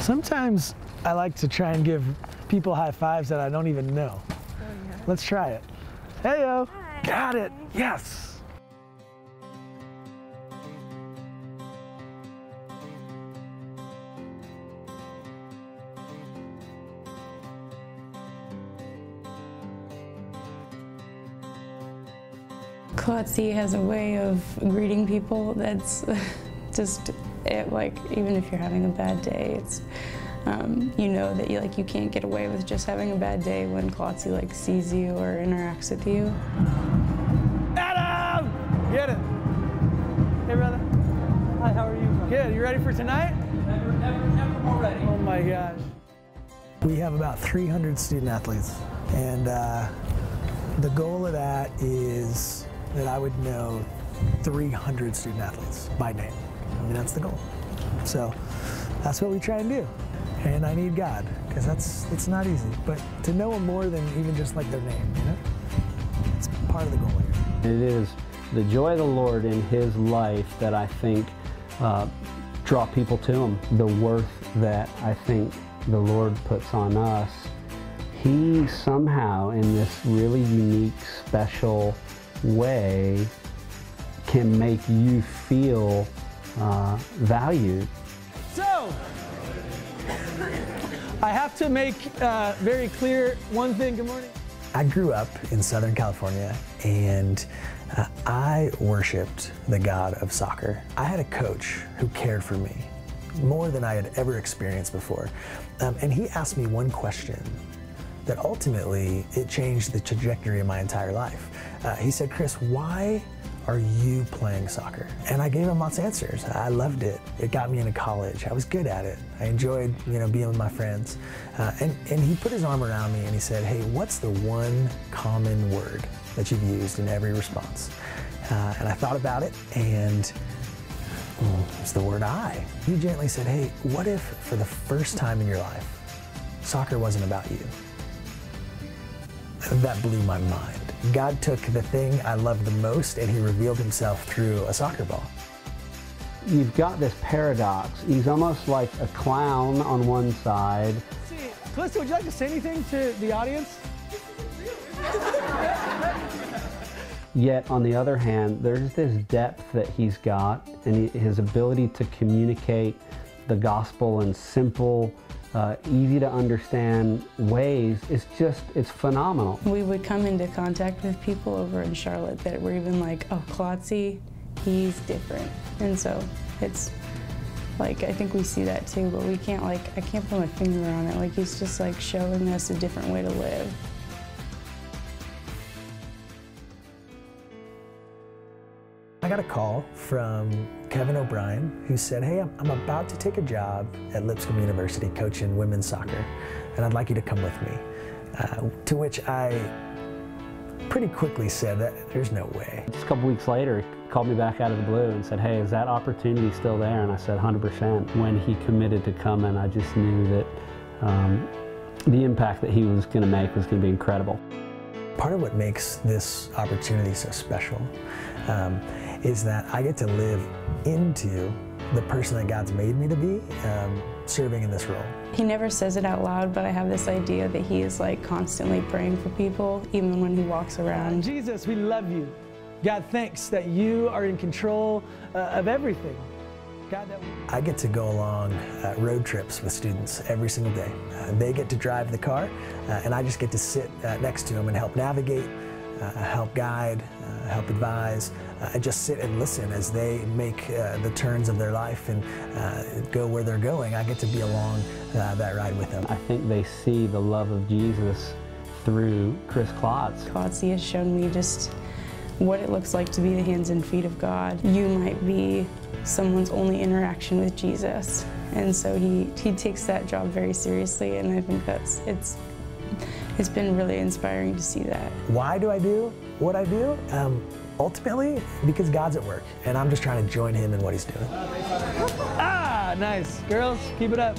Sometimes I like to try and give people high fives that I don't even know. Oh, yeah. Let's try it. Hey-yo. Hi. Got it. Yes. Klotz has a way of greeting people that's just it. Like, even if you're having a bad day, it's you know that you can't get away with just having a bad day when Klotz sees you or interacts with you. Adam! Get it. Hey, brother. Hi, how are you? Good. You ready for tonight? Never more ready. Oh my gosh. We have about 300 student athletes, and the goal of that is that I would know 300 student athletes by name. I mean, that's the goal. So that's what we try and do. And I need God, because it's not easy. But to know them more than even just their name, you know? It's part of the goal here. It is the joy of the Lord in His life that I think draw people to Him. The worth that I think the Lord puts on us. He somehow, in this really unique, special way, can make you feel valued. So, I have to make very clear one thing. Good morning. I grew up in Southern California, and I worshiped the God of soccer. I had a coach who cared for me more than I had ever experienced before. And he asked me one question that ultimately it changed the trajectory of my entire life. He said, "Chris, why are you playing soccer?" And I gave him lots of answers. I loved it. It got me into college. I was good at it. I enjoyed, being with my friends. And he put his arm around me and he said, "Hey, what's the one common word that you've used in every response?" And I thought about it, and it's the word I. He gently said, "Hey, what if for the first time in your life, soccer wasn't about you?" That blew my mind. God took the thing I loved the most and He revealed Himself through a soccer ball. You've got this paradox. He's almost like a clown on one side. See, Calista, would you like to say anything to the audience? Yet, on the other hand, there's this depth that he's got, and his ability to communicate the gospel in simple, easy to understand ways is it's phenomenal. We would come into contact with people over in Charlotte that were even like, "Oh, Klotz, he's different." And so it's I think we see that too, but we can't I can't put my finger on it. He's just showing us a different way to live. I got a call from Kevin O'Brien, who said, "Hey, I'm about to take a job at Lipscomb University coaching women's soccer, and I'd like you to come with me." To which I pretty quickly said that there's no way. Just a couple weeks later, he called me back out of the blue and said, "Hey, is that opportunity still there?" And I said, 100%. When he committed to coming, I just knew that the impact that he was going to make was going to be incredible. Part of what makes this opportunity so special is that I get to live into the person that God's made me to be, serving in this role. He never says it out loud, but I have this idea that he is constantly praying for people, even when he walks around. Jesus, we love you. God, thanks that you are in control of everything. God, I get to go along road trips with students every single day. They get to drive the car, and I just get to sit next to them and help navigate, help guide, help advise, and just sit and listen as they make the turns of their life and go where they're going. I get to be along that ride with them. I think they see the love of Jesus through Chris Klotz. Klotz has shown me just what it looks like to be the hands and feet of God. You might be someone's only interaction with Jesus, and so he takes that job very seriously, and I think it's been really inspiring to see that. Why do I do what I do? Ultimately, because God's at work, and I'm just trying to join Him in what He's doing. Ah, nice. Girls, keep it up.